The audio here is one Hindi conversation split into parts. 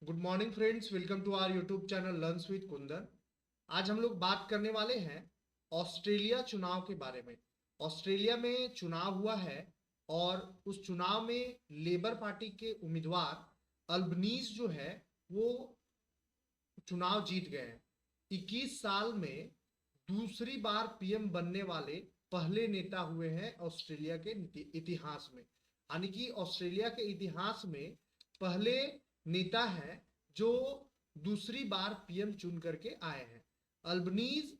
Good morning friends, welcome to our YouTube channel learns with Kundan. आज हम लोग बात करने वाले हैं ऑस्ट्रेलिया चुनाव के बारे में। ऑस्ट्रेलिया में चुनाव हुआ है और उस चुनाव में लेबर पार्टी के उम्मीदवार अल्बनीज जो है वो चुनाव जीत गए हैं। 21 साल में दूसरी बार पीएम बनने वाले पहले नेता हुए हैं ऑस्ट्रेलिया के इतिहास में। यानी कि ऑस्ट्रेलिया के इतिहास में पहले नेता हैं जो दूसरी बार पीएम चुन करके आए हैं। अल्बनीज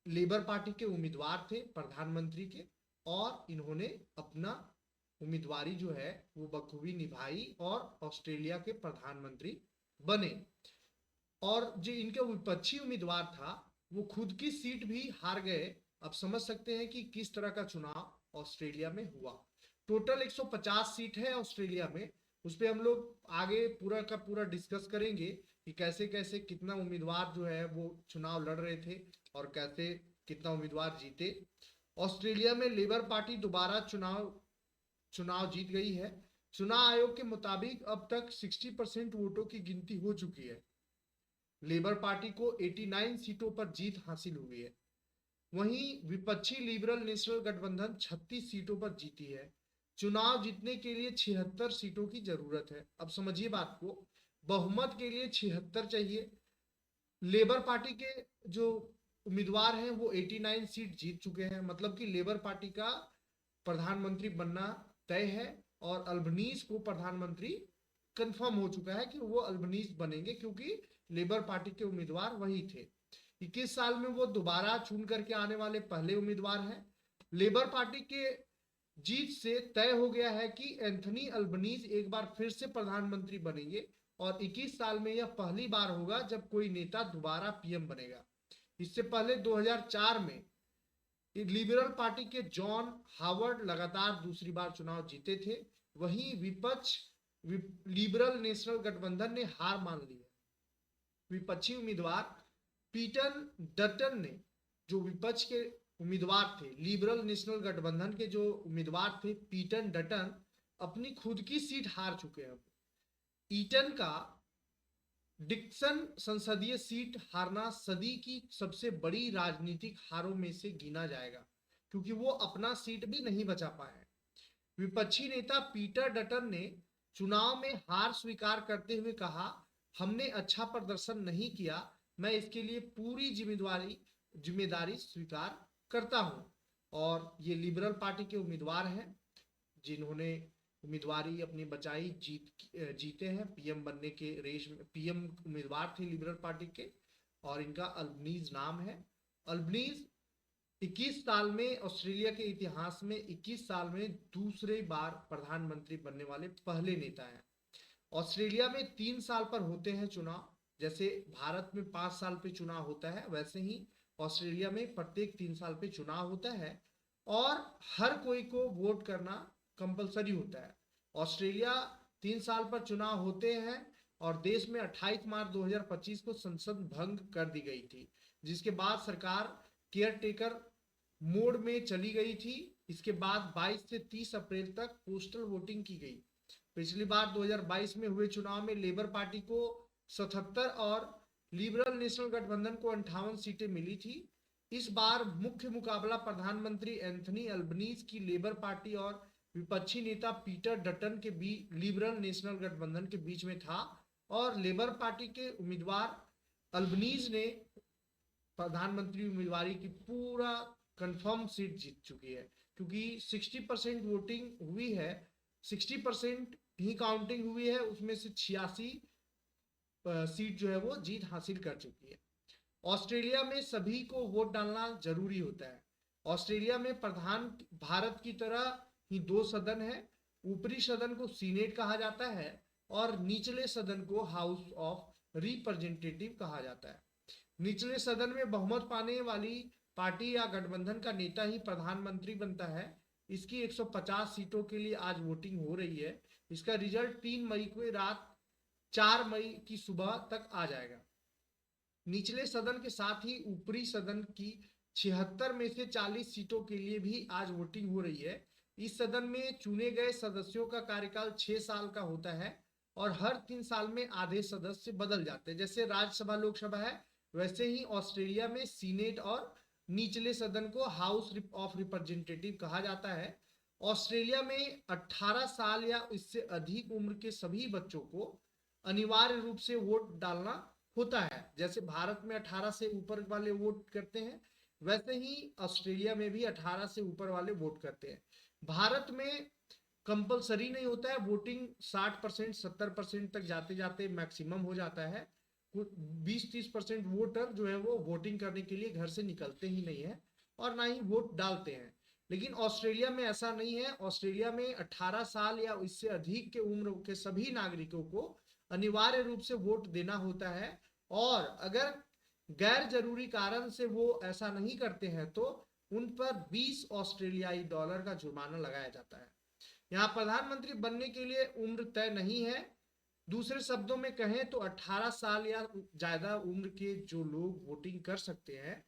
लेबर पार्टी के उम्मीदवार थे प्रधानमंत्री के, और इन्होंने अपना उम्मीदवारी जो है वो बखूबी निभाई और ऑस्ट्रेलिया के प्रधानमंत्री बने। और जो इनके विपक्षी उम्मीदवार था वो खुद की सीट भी हार गए। अब समझ सकते हैं कि किस तरह का चुनाव ऑस्ट्रेलिया में हुआ। टोटल 150 सीट है ऑस्ट्रेलिया में। उस पर हम लोग आगे पूरा का पूरा डिस्कस करेंगे कि कैसे कैसे कितना उम्मीदवार जो है वो चुनाव लड़ रहे थे और कैसे कितना उम्मीदवार जीते। ऑस्ट्रेलिया में लेबर पार्टी दोबारा चुनाव जीत गई है। चुनाव आयोग के मुताबिक अब तक 60% वोटों की गिनती हो चुकी है। लेबर पार्टी को 89 सीटों पर जीत हासिल हुई है। वहीं विपक्षी लिबरल नेशनल गठबंधन 36 सीटों पर जीती है। चुनाव जीतने के लिए 76 सीटों की जरूरत है। अब समझिए बात को, बहुमत के लिए 76 चाहिए। लेबर पार्टी के जो उम्मीदवार हैं वो 89 सीट जीत चुके हैं, मतलब कि लेबर पार्टी का प्रधानमंत्री बनना तय है और अल्बनीज को प्रधानमंत्री कंफर्म हो चुका है कि वो अल्बनीज बनेंगे, क्योंकि लेबर पार्टी के उम्मीदवार वही थे। 21 साल में वो दोबारा चुन करके आने वाले पहले उम्मीदवार हैं। लेबर पार्टी के जीत से तय हो गया है कि एंथनी अल्बनीज एक बार फिर से प्रधानमंत्री बनेंगे और 21 साल में यह पहली बार होगा जब कोई नेता दोबारा पीएम बनेगा। इससे पहले 2004 में लिबरल पार्टी के जॉन हावर्ड लगातार दूसरी बार चुनाव जीते थे। वहीं विपक्ष लिबरल नेशनल गठबंधन ने हार मान ली है। विपक्षी उम्मीदवार पीटर डटन ने, जो विपक्ष के उम्मीदवार थे, लिबरल नेशनल गठबंधन के जो उम्मीदवार थे पीटर डटन, अपनी खुद की सीट हार चुके हैं। ईटन का डिक्सन संसदीय सीट हारना सदी की सबसे बड़ी राजनीतिक हारों में से गिना जाएगा, क्योंकि वो अपना सीट भी नहीं बचा पाए। विपक्षी नेता पीटर डटन ने चुनाव में हार स्वीकार करते हुए कहा, हमने अच्छा प्रदर्शन नहीं किया, मैं इसके लिए पूरी जिम्मेदारी स्वीकार करता हूं। और ये लिबरल पार्टी के उम्मीदवार हैं जिन्होंने उम्मीदवारी अपनी बचाई, जीते हैं पीएम बनने के रेस में। पीएम उम्मीदवार थे लिबरल पार्टी के और इनका अल्बनीज नाम है। अल्बनीज 21 साल में ऑस्ट्रेलिया के इतिहास में 21 साल में दूसरे बार प्रधानमंत्री बनने वाले पहले नेता हैं। ऑस्ट्रेलिया में 3 साल पर होते हैं चुनाव। जैसे भारत में 5 साल पे चुनाव होता है, वैसे ही ऑस्ट्रेलिया में प्रत्येक 3 साल पे चुनाव होता है और हर कोई को वोट करना कंपलसरी होता है। ऑस्ट्रेलिया 3 साल पर चुनाव होते हैं और देश में 28 मार्च 2025 को संसद भंग कर दी गई थी, जिसके बाद सरकार केयर टेकर मोड में चली गई थी। इसके बाद 22 से 30 अप्रैल तक पोस्टल वोटिंग की गई। पिछली बार 2022 में हुए चुनाव में लेबर पार्टी को 77 और लिबरल नेशनल गठबंधन को 58 सीटें मिली थी। इस बार मुख्य मुकाबला प्रधानमंत्री एंथनी अल्बनीज की लेबर पार्टी और विपक्षी नेता पीटर डटन के बीच लिबरल नेशनल गठबंधन के बीच में था, और लेबर पार्टी के उम्मीदवार अल्बनीज ने प्रधानमंत्री उम्मीदवारी की पूरा कंफर्म सीट जीत चुकी है, क्योंकि 60% वोटिंग हुई है। 60% ही काउंटिंग हुई है, उसमें से 86 सीट जो है वो जीत हासिल कर चुकी है। ऑस्ट्रेलिया में सभी को वोट डालना जरूरी होता है। ऑस्ट्रेलिया में प्रधान भारत की तरह ही दो सदन है। ऊपरी सदन को सीनेट कहा जाता है और निचले सदन को हाउस ऑफ रिप्रेजेंटेटिव कहा जाता है। निचले सदन में बहुमत पाने वाली पार्टी या गठबंधन का नेता ही प्रधानमंत्री बनता है। इसकी 150 सीटों के लिए आज वोटिंग हो रही है। इसका रिजल्ट 3 मई को रात 4 मई की सुबह तक आ जाएगा। निचले सदन के साथ ही ऊपरी सदन की 76 में से 40 सीटों के लिए भी आज वोटिंग हो रही है। इस सदन में चुने गए सदस्यों का कार्यकाल 6 साल का होता है और हर 3 साल में आधे सदस्य बदल जाते हैं। जैसे राज्यसभा लोकसभा है, वैसे ही ऑस्ट्रेलिया में सीनेट और निचले सदन को हाउस ऑफ रिप्रेजेंटेटिव कहा जाता है। ऑस्ट्रेलिया में 18 साल या इससे अधिक उम्र के सभी बच्चों को अनिवार्य रूप से वोट डालना होता है। जैसे भारत में 18 से ऊपर वाले वोट करते हैं, वैसे ही ऑस्ट्रेलिया में भी 18 से ऊपर वाले वोट करते हैं। भारत में कंपलसरी नहीं होता है वोटिंग, 60% 70% तक जाते जाते मैक्सिमम हो जाता है। 20-30% वोटर जो है वो वोटिंग करने के लिए घर से निकलते ही नहीं है और ना ही वोट डालते हैं। लेकिन ऑस्ट्रेलिया में ऐसा नहीं है। ऑस्ट्रेलिया में 18 साल या इससे अधिक के उम्र के सभी नागरिकों को अनिवार्य रूप से वोट देना होता है, और अगर गैर जरूरी कारण से वो ऐसा नहीं करते हैं तो उन पर 20 ऑस्ट्रेलियाई डॉलर का जुर्माना लगाया जाता है। यहाँ प्रधानमंत्री बनने के लिए उम्र तय नहीं है। दूसरे शब्दों में कहें तो 18 साल या ज्यादा उम्र के जो लोग वोटिंग कर सकते हैं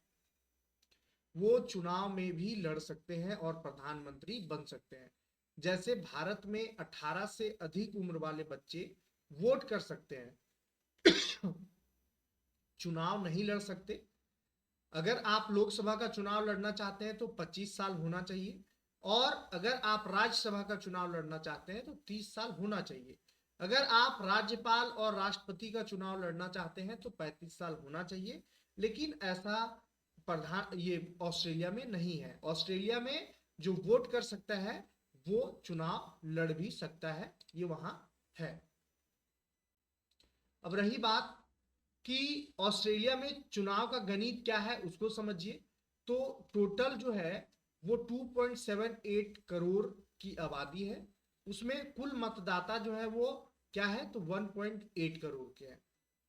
वो चुनाव में भी लड़ सकते हैं और प्रधानमंत्री बन सकते हैं। जैसे भारत में 18 से अधिक उम्र वाले बच्चे वोट कर सकते हैं, चुनाव नहीं लड़ सकते। अगर आप लोकसभा का चुनाव लड़ना चाहते हैं तो 25 साल होना चाहिए, और अगर आप राज्यसभा का चुनाव लड़ना चाहते हैं तो 30 साल होना चाहिए। अगर आप राज्यपाल और राष्ट्रपति का चुनाव लड़ना चाहते हैं तो 35 साल होना चाहिए। लेकिन ऐसा ये ऑस्ट्रेलिया में नहीं है। ऑस्ट्रेलिया में जो वोट कर सकता है वो चुनाव लड़ भी सकता है, ये वहां है। अब रही बात कि ऑस्ट्रेलिया में चुनाव का गणित क्या है उसको समझिए। तो टोटल जो है वो 2.78 करोड़ की आबादी है। उसमें कुल मतदाता जो है वो क्या है तो 1.8 करोड़ के है।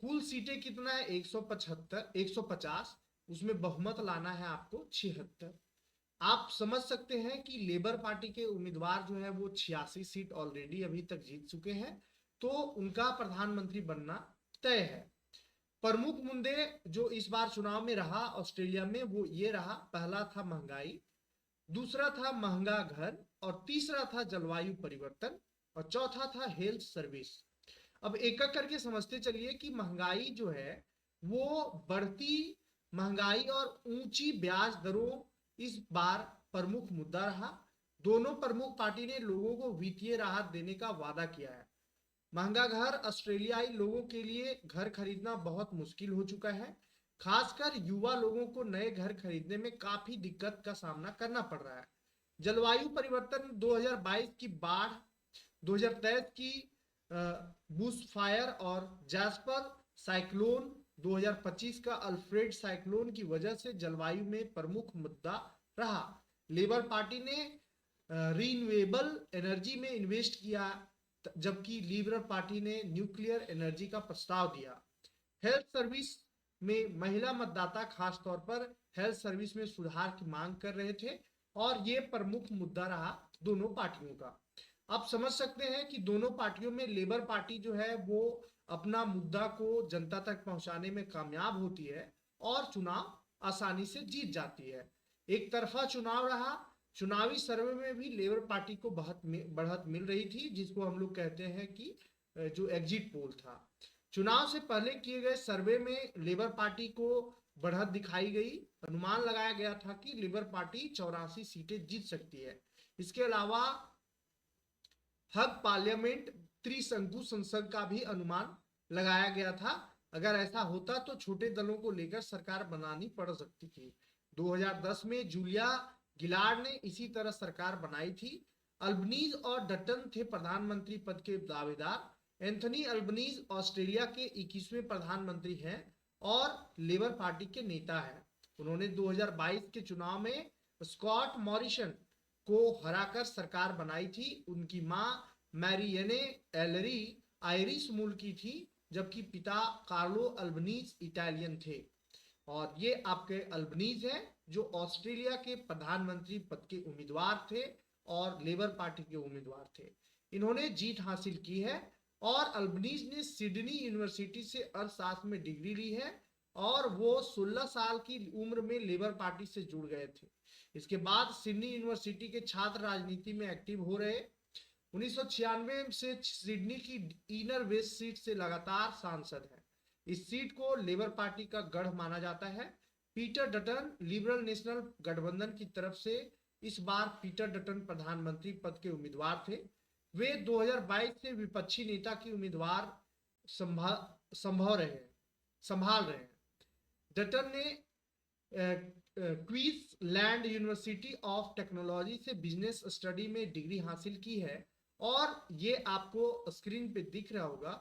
कुल सीटें कितना है 150। उसमें बहुमत लाना है आपको 76। आप समझ सकते हैं कि लेबर पार्टी के उम्मीदवार जो है वो 86 सीट ऑलरेडी अभी तक जीत चुके हैं, तो उनका प्रधानमंत्री बनना तय है। प्रमुख मुद्दे जो इस बार चुनाव में रहा ऑस्ट्रेलिया में वो ये रहा, पहला था महंगाई, दूसरा था महंगा घर, और तीसरा था जलवायु परिवर्तन, और चौथा था हेल्थ सर्विस। अब एक एक करके समझते चलिए कि महंगाई जो है वो बढ़ती महंगाई और ऊंची ब्याज दरों इस बार प्रमुख मुद्दा रहा। दोनों प्रमुख पार्टी ने लोगों को वित्तीय राहत देने का वादा किया है। महंगा घर, ऑस्ट्रेलियाई लोगों के लिए घर खरीदना बहुत मुश्किल हो चुका है। खासकर युवा लोगों को नए घर खरीदने में काफी दिक्कत का सामना करना पड़ रहा है। जलवायु परिवर्तन, 2022 की बाढ़, 2023 की बुश फायर और जैस्पर साइक्लोन, 2025 का अल्फ्रेड साइक्लोन की वजह से जलवायु में प्रमुख मुद्दा रहा। लेबर पार्टी ने रीन्यूएबल एनर्जी में इन्वेस्ट किया, जबकि लिबरल पार्टी ने न्यूक्लियर एनर्जी का प्रस्ताव दिया। हेल्थ सर्विस में महिला मतदाता खास तौर पर हेल्थ सर्विस में सुधार की मांग कर रहे थे, और ये प्रमुख मुद्दा रहा दोनों पार्टियों का। आप समझ सकते हैं कि दोनों पार्टियों में लेबर पार्टी जो है वो अपना मुद्दा को जनता तक पहुंचाने में कामयाब होती है और चुनाव आसानी से जीत जाती है। एक तरफा चुनाव रहा। चुनावी सर्वे में भी लेबर पार्टी को बढ़त मिल रही थी, जिसको हम लोग कहते हैं कि जो एग्जिट पोल था। चुनाव से पहले किए गए सर्वे में लेबर पार्टी को बढ़त दिखाई गई। अनुमान लगाया गया था कि लेबर पार्टी 84 सीटें जीत सकती है। इसके अलावा हक पार्लियामेंट त्रिशंकु संसद का भी अनुमान लगाया गया था। अगर ऐसा होता तो छोटे दलों को लेकर सरकार बनानी पड़ सकती थी। 2010 में जूलिया गिलार्ड ने इसी तरह सरकार बनाई थी। अल्बनीज और डटन थे प्रधानमंत्री पद के दावेदार। एंथनी अल्बनीज ऑस्ट्रेलिया के 21वें प्रधानमंत्री हैं और लेबर पार्टी के नेता हैं। उन्होंने 2022 के चुनाव में स्कॉट मॉरिसन को हराकर सरकार बनाई थी। उनकी मां मैरियने एलरी आयरिश मूल की थी, जबकि पिता कार्लो अल्बनीज इटालियन थे। और ये आपके अल्बनीज हैं जो ऑस्ट्रेलिया के प्रधानमंत्री पद के उम्मीदवार थे और लेबर पार्टी के उम्मीदवार थे। इन्होंने जीत हासिल की है, और अल्बनीज ने सिडनी यूनिवर्सिटी से अर्थशास्त्र में डिग्री ली है, और वो 16 साल की उम्र में लेबर पार्टी से जुड़ गए थे। इसके बाद सिडनी यूनिवर्सिटी के छात्र राजनीति में एक्टिव हो रहे। 1996 से सिडनी की इनर वेस्ट सीट से लगातार सांसद हैं। इस सीट को लेबर पार्टी का गढ़ माना जाता है। पीटर डटन लिबरल नेशनल गठबंधन की तरफ से इस बार पीटर डटन प्रधानमंत्री पद के उम्मीदवार थे। वे 2022 से विपक्षी नेता की उम्मीदवार संभाल रहे हैं। डटन ने क्वींसलैंड यूनिवर्सिटी ऑफ टेक्नोलॉजी से बिजनेस स्टडी में डिग्री हासिल की है और ये आपको स्क्रीन पे दिख रहा होगा,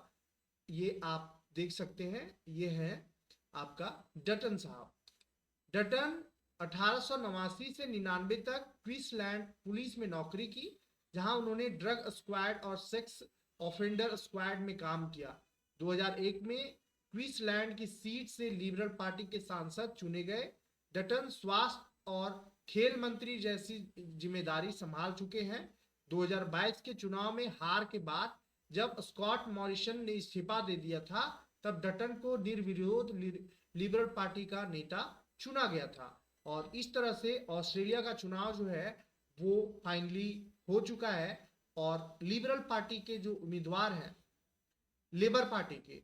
ये आप देख सकते हैं, ये है आपका डटन साहब। डटन 1889 से 99 तक क्वींसलैंड पुलिस में नौकरी की, जहां उन्होंने ड्रग स्क्वाड और सेक्स ऑफेंडर स्क्वाड में काम किया। 2001 में क्वींसलैंड की सीट से लिबरल पार्टी के सांसद चुने गए। डटन स्वास्थ्य और खेल मंत्री जैसी जिम्मेदारी संभाल चुके हैं। 2022 के चुनाव में हार के बाद जब स्कॉट मॉरिसन ने इस्तीफा दे दिया था, तब डटन को निर्विरोध लिबरल पार्टी का नेता चुना गया था। और इस तरह से ऑस्ट्रेलिया का चुनाव जो है वो फाइनली हो चुका है और लिबरल पार्टी के जो उम्मीदवार हैं लेबर पार्टी के,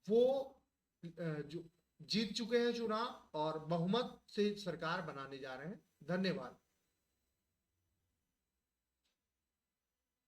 वो जो जीत चुके हैं चुनाव और बहुमत से सरकार बनाने जा रहे हैं। धन्यवाद।